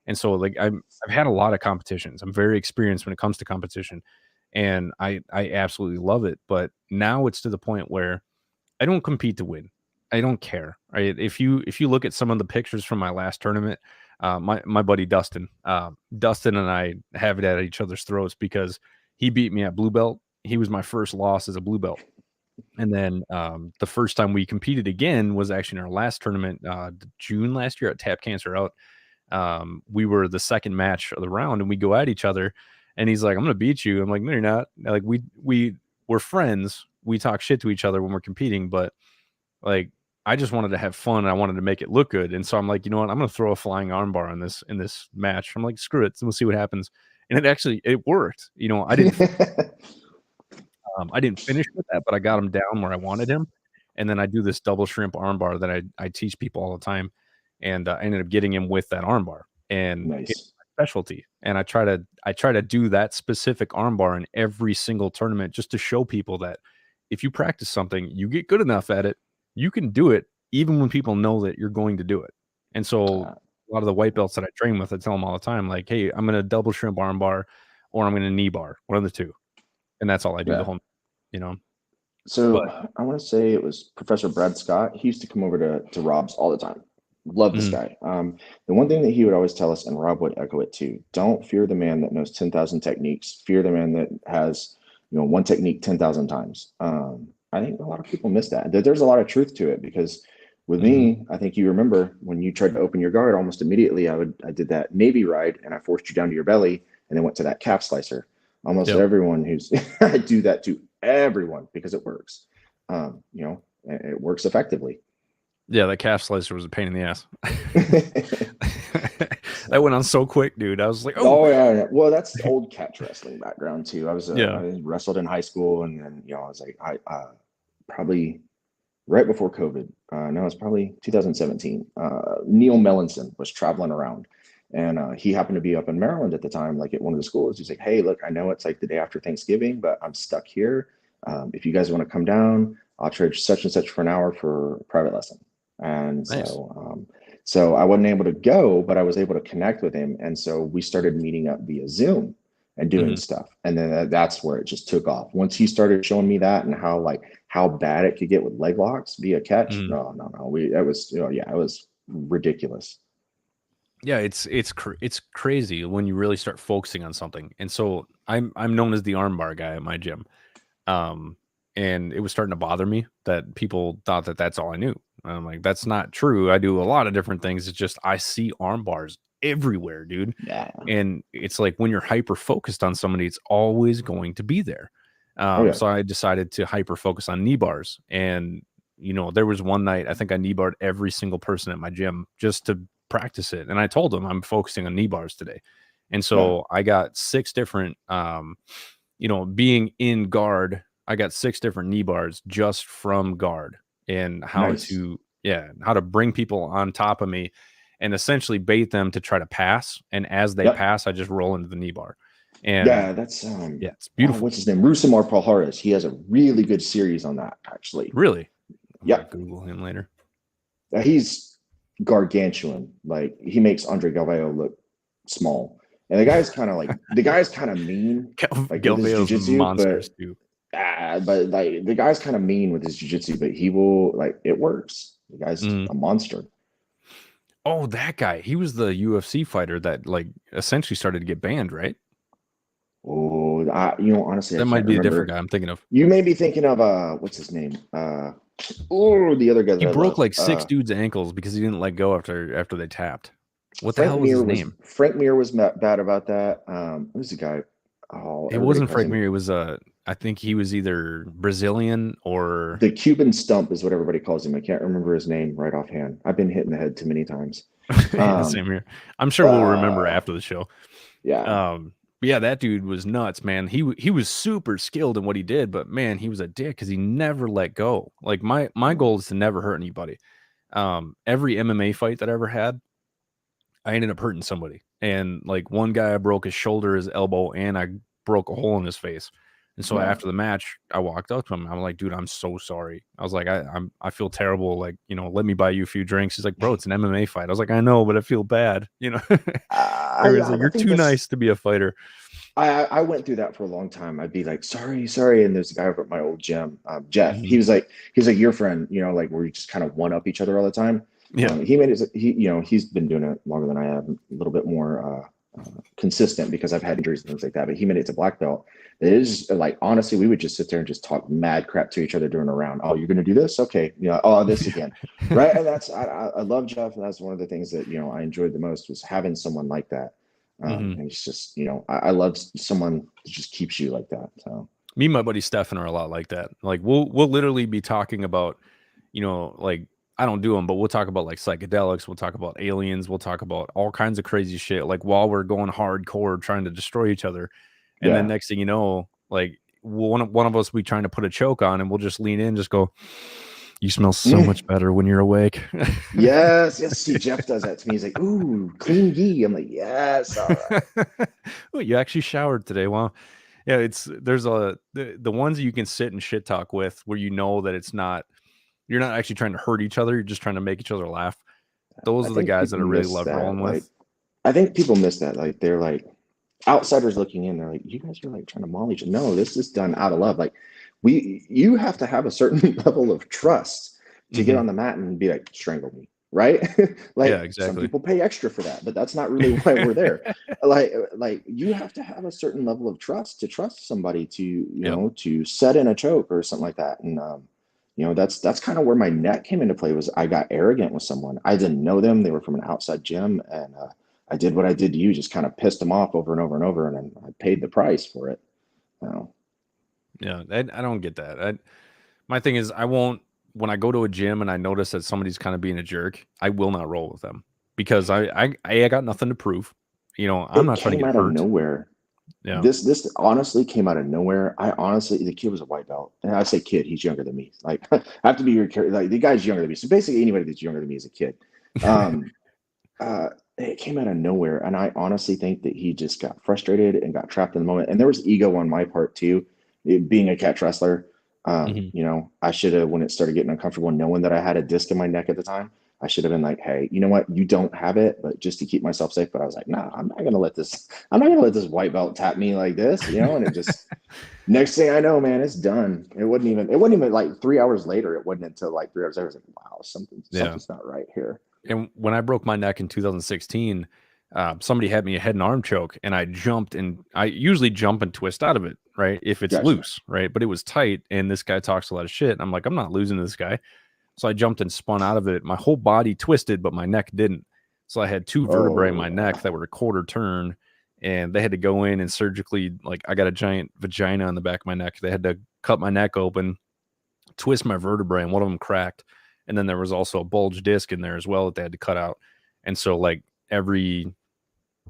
And so like I've had a lot of competitions. I'm very experienced when it comes to competition, and I absolutely love it. But now it's to the point where I don't compete to win. I don't care. Right? If you look at some of the pictures from my last tournament, my buddy Dustin, Dustin and I have it at each other's throats because he beat me at blue belt. He was my first loss as a blue belt. And then the first time we competed again was actually in our last tournament, June last year at Tap Cancer Out. We were the second match of the round, and we go at each other, and he's like, "I'm gonna beat you." I'm like, "No, you're not." Like we're friends. We talk shit to each other when we're competing, but like I just wanted to have fun. And I wanted to make it look good, and so I'm like, you know what? I'm gonna throw a flying armbar in this match. I'm like, screw it, we'll see what happens. And it worked. I didn't finish with that, but I got him down where I wanted him. And then I do this double shrimp armbar that I teach people all the time, and I ended up getting him with that armbar, and it's Nice. my specialty. And I try to do that specific armbar in every single tournament just to show people that if you practice something, you get good enough at it, you can do it even when people know that you're going to do it. And so Uh, a lot of the white belts that I train with, I tell them all the time, like, "Hey, I'm gonna double shrimp armbar, or I'm gonna knee bar, one of the two." And that's all I do the yeah. whole, you know. So But I want to say it was Professor Brad Scott. He used to come over to Rob's all the time. Love this mhm, guy. The one thing that he would always tell us, and Rob would echo it too: don't fear the man that knows 10,000 techniques. Fear the man that has, one technique 10,000 times. I think a lot of people miss that. There's a lot of truth to it, because with mhm, me, I think you remember when you tried to open your guard, almost immediately I did that Navy ride, and I forced you down to your belly, and then went to that calf slicer. Almost yep. everyone who's I do that to everyone because it works. It works effectively. Yeah, that calf slicer was a pain in the ass. That went on so quick, dude. I was like, "Oh." Oh yeah, yeah. Well, that's old catch wrestling background too. Yeah. I wrestled in high school, and then I was like probably right before COVID. No, it's probably 2017. Neil Mellinson was traveling around, and he happened to be up in Maryland at the time, like at one of the schools. He's like, "Hey, look, I know it's like the day after Thanksgiving, but I'm stuck here. If you guys want to come down, I'll charge such and such for an hour for a private lesson." And Nice. so I wasn't able to go, but I was able to connect with him, and so we started meeting up via Zoom and doing Mhm, stuff. And then that's where it just took off. Once he started showing me that, and how bad it could get with leg locks via catch. mhm. No, no, no. That was, yeah, it was ridiculous. Yeah, it's crazy when you really start focusing on something. And so I'm known as the armbar guy at my gym. Um, and it was starting to bother me that people thought that that's all I knew. And I'm like, "That's not true. I do a lot of different things. It's just I see arm bars everywhere, dude." Yeah. And it's like when you're hyper focused on somebody, it's always going to be there. Oh yeah. So I decided to hyper focus on knee bars. And, there was one night I think I knee barred every single person at my gym just to practice it. And I told them I'm focusing on knee bars today. And Yeah. so I got six different, being in guard, I got six different knee bars just from guard. and how to bring people on top of me and essentially bait them to try to pass. And as they pass, I just roll into the knee bar. And that's it's beautiful. what's his name? Rusamar Palhares. He has a really good series on that, actually. Really? Yeah. Google him later. He's gargantuan. Like, he makes Andre Galvao look small. And the guy's kind of mean. Like, Galvao's monsters too. But like, the guy's kind of mean with his jiu-jitsu, but he will, like, it works. The guy's a monster. Oh, that guy. He was the UFC fighter that like essentially started to get banned, right? Oh, honestly, that might be a different guy I'm thinking of. You may be thinking of what's his name? The other guy. He broke like 6 dudes' ankles because he didn't let go after they tapped. What the hell was his name? Frank Mir was bad about that. Who's the guy? Oh, it wasn't Frank Mir. It was I think he was either Brazilian or the Cuban Stump is what everybody calls him. I can't remember his name right offhand. I've been hit in the head too many times. Same here. I'm sure we'll remember after the show. Yeah. But yeah, that dude was nuts, man. He was super skilled in what he did, but man, he was a dick because he never let go. Like my goal is to never hurt anybody. Every MMA fight that I ever had, I ended up hurting somebody. And like one guy, I broke his shoulder, his elbow, and I broke a hole in his face. And so after the match, I walked up to him. I'm like, dude, I'm so sorry. I was like, I feel terrible. Like, let me buy you a few drinks. He's like, bro, it's an MMA fight. I was like, I know, but I feel bad. I was like, you're too nice to be a fighter. I went through that for a long time. I'd be like, sorry. And there's a guy over at my old gym, Jeff. He was like your friend, like where you just kind of one up each other all the time. Yeah. He made it. He's been doing it longer than I have, a little bit more consistent because I've had injuries and things like that. But he made it to black belt. It is like, honestly, we would just sit there and just talk mad crap to each other during a round. Oh, you're going to do this? Okay. Oh, this again. Right. And that's, I love Jeff. And that's one of the things that, I enjoyed the most was having someone like that. And it's just, I love someone that just keeps you like that. So me and my buddy Stefan are a lot like that. Like we'll literally be talking about, like, I don't do them, but we'll talk about like psychedelics. We'll talk about aliens. We'll talk about all kinds of crazy shit. Like while we're going hardcore, trying to destroy each other. And then next thing you know, like one of us will be trying to put a choke on, and we'll just lean in, just go, you smell so much better when you're awake. Yes. See, Jeff does that to me. He's like, ooh, clean ghee. I'm like, yes. All right. Oh, you actually showered today. Well, yeah, there's the ones that you can sit and shit talk with where that it's not, you're not actually trying to hurt each other. You're just trying to make each other laugh. Those are the guys that I really love rolling with. I think people miss that. Like they're like, outsiders looking in, they're like, you guys are like trying to maul each other. No, this is done out of love. Like you have to have a certain level of trust to get on the mat and be like, strangle me, right? Like, yeah, exactly. Some people pay extra for that, but that's not really why we're there. Like you have to have a certain level of trust to trust somebody to to set in a choke or something like that. And that's kind of where my neck came into play. Was I got arrogant with someone. I didn't know them. They were from an outside gym, and I did what I did to you, just kind of pissed them off over and over and over, and I paid the price for it. Yeah, I don't get that. My thing is, I won't, when I go to a gym and I notice that somebody's kind of being a jerk, I will not roll with them because I got nothing to prove. I'm not trying to get hurt. Nowhere. Yeah. This honestly came out of nowhere. The kid was a white belt, and I say kid, he's younger than me. Like I have to be like the guy's younger than me. So basically, anybody that's younger than me is a kid. It came out of nowhere, and I honestly think that he just got frustrated and got trapped in the moment. And there was ego on my part too, being a catch wrestler. I should have, when it started getting uncomfortable, knowing that I had a disc in my neck at the time, I should have been like, hey, you know what? You don't have it, but just to keep myself safe. But I was like, nah, I'm not gonna let this white belt tap me like this, and it just next thing I know, man, it's done. It wasn't even like 3 hours later. It wasn't until like 3 hours later. I was like, wow, something's not right here. And when I broke my neck in 2016, somebody had me a head and arm choke, and I jumped, and I usually jump and twist out of it, right? If it's loose, right? But it was tight, and this guy talks a lot of shit. And I'm like, I'm not losing to this guy. So I jumped and spun out of it. My whole body twisted, but my neck didn't. So I had 2 vertebrae in my neck that were a quarter turn, and they had to go in and surgically, like, I got a giant vagina on the back of my neck. They had to cut my neck open, twist my vertebrae, and one of them cracked. And then there was also a bulge disc in there as well that they had to cut out. And so like every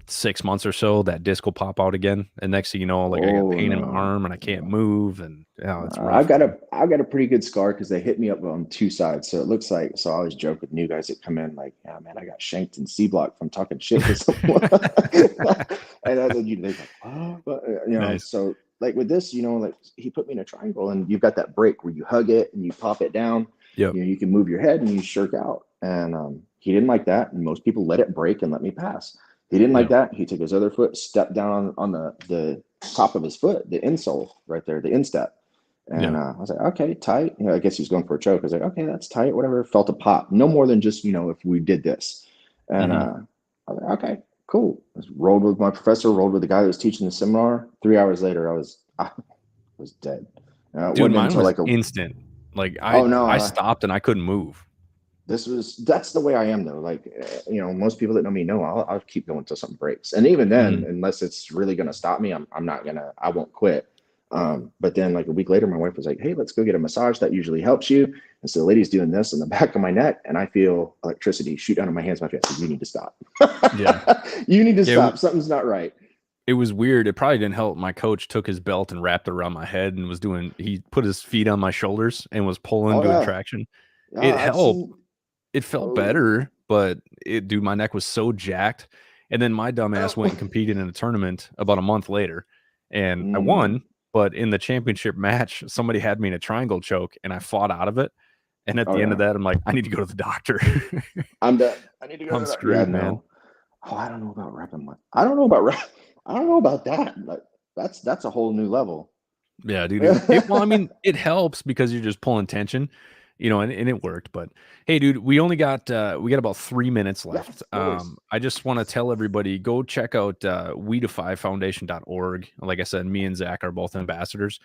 6 months or so, that disc will pop out again. And next thing you know, like I got pain in my arm and I can't move. And it's rough. I've got a pretty good scar because they hit me up on 2 sides. So it looks like, so I always joke with new guys that come in like, yeah, man, I got shanked in C block from talking shit to someone. And I said, they're like, oh, but, Nice. So like with this, like he put me in a triangle and you've got that break where you hug it and you pop it down. Yep. You can move your head and you shirk out. And he didn't like that. And most people let it break and let me pass. He didn't like that. He took his other foot, stepped down on the top of his foot, the insole right there, the instep. And I was like, okay, tight. I guess he was going for a choke. I was like, okay, that's tight, whatever. Felt a pop. No more than just, if we did this. And I was like, okay, cool. I rolled with my professor, rolled with the guy that was teaching the seminar. 3 hours later, I was dead. Dude, mine was like instant. Like I stopped and I couldn't move. That's the way I am though. Like, most people that know me know I'll keep going until something breaks. And even then, unless it's really going to stop me, I won't quit. But then like a week later, my wife was like, hey, let's go get a massage. That usually helps you. And so the lady's doing this in the back of my neck and I feel electricity shoot down on my hands. My face. I said, you need to stop. You need to stop. Something's not right. It was weird. It probably didn't help. My coach took his belt and wrapped it around my head and he put his feet on my shoulders and was pulling doing traction. It helped. It felt better, but dude, my neck was so jacked. And then my dumbass went and competed in a tournament about a month later and I won. But in the championship match, somebody had me in a triangle choke and I fought out of it. And at the end of that, I'm like, I need to go to the doctor. I'm done. I need to go to the doctor. I'm screwed, man. Oh, I don't know about wrapping I don't know about that. Like, that's a whole new level. Yeah, dude. It helps because you're just pulling tension. And it worked. But hey, dude, we got about 3 minutes left. I just want to tell everybody, go check out WeDefyFoundation.org. Like I said, me and Zach are both ambassadors.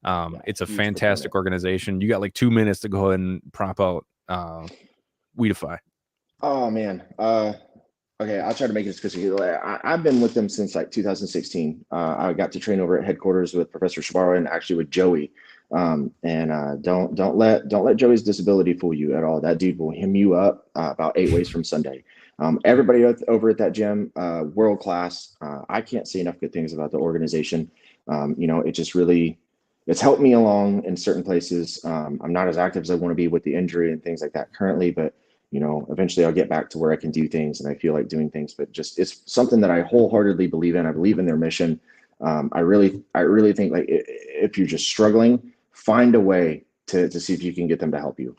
It's a fantastic organization. You got like 2 minutes to go ahead and prop out WeDefy. Oh man. Okay, I'll try to make this because I've been with them since like 2016. I got to train over at headquarters with Professor Shabara and actually with Joey. Don't let Joey's disability fool you at all. That dude will hem you up about 8 ways from Sunday. Everybody over at that gym, world class. I can't say enough good things about the organization. It just really, it's helped me along in certain places. I'm not as active as I want to be with the injury and things like that currently, but eventually I'll get back to where I can do things and I feel like doing things, but just, it's something that I wholeheartedly believe in. I believe in their mission. I really think like if you're just struggling, find a way to see if you can get them to help you.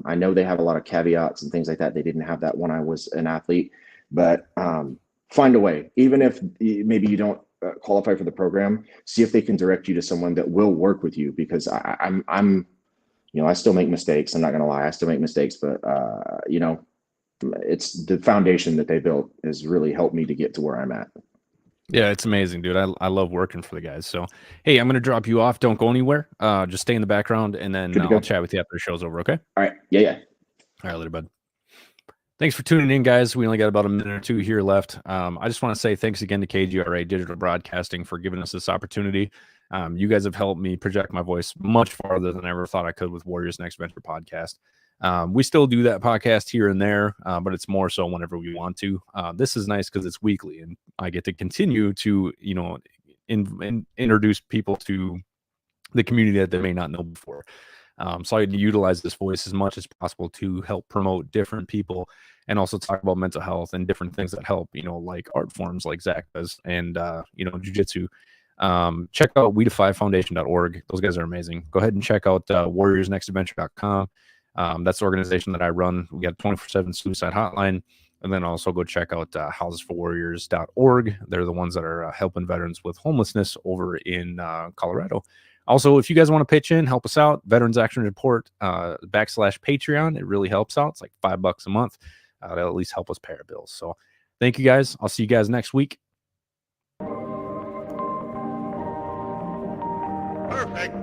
I know they have a lot of caveats and things like that. They didn't have that when I was an athlete, but find a way, even if maybe you don't qualify for the program, see if they can direct you to someone that will work with you, because I'm I still make mistakes. I'm not going to lie. I still make mistakes, but it's the foundation that they built has really helped me to get to where I'm at. Yeah, it's amazing, dude. I love working for the guys. So, hey, I'm going to drop you off. Don't go anywhere. Just stay in the background, and then I'll chat with you after the show's over, okay? All right. Yeah. All right, later, bud. Thanks for tuning in, guys. We only got about a minute or two here left. I just want to say thanks again to KGRA Digital Broadcasting for giving us this opportunity. You guys have helped me project my voice much farther than I ever thought I could with Warriors Next Venture podcast. We still do that podcast here and there, but it's more so whenever we want to. This is nice because it's weekly, and I get to continue to, introduce people to the community that they may not know before. So I utilize this voice as much as possible to help promote different people and also talk about mental health and different things that help, like art forms like Zach does and, jiu-jitsu. Check out WeDefyFoundation.org. Those guys are amazing. Go ahead and check out WarriorsNextAdventure.com. That's the organization that I run. We got a 24/7 suicide hotline. And then also go check out HousesForWarriors.org. They're the ones that are helping veterans with homelessness over in Colorado. Also, if you guys want to pitch in, help us out, Veterans Action Report /Patreon. It really helps out. It's like $5 a month. That'll at least help us pay our bills. So thank you guys. I'll see you guys next week. Perfect.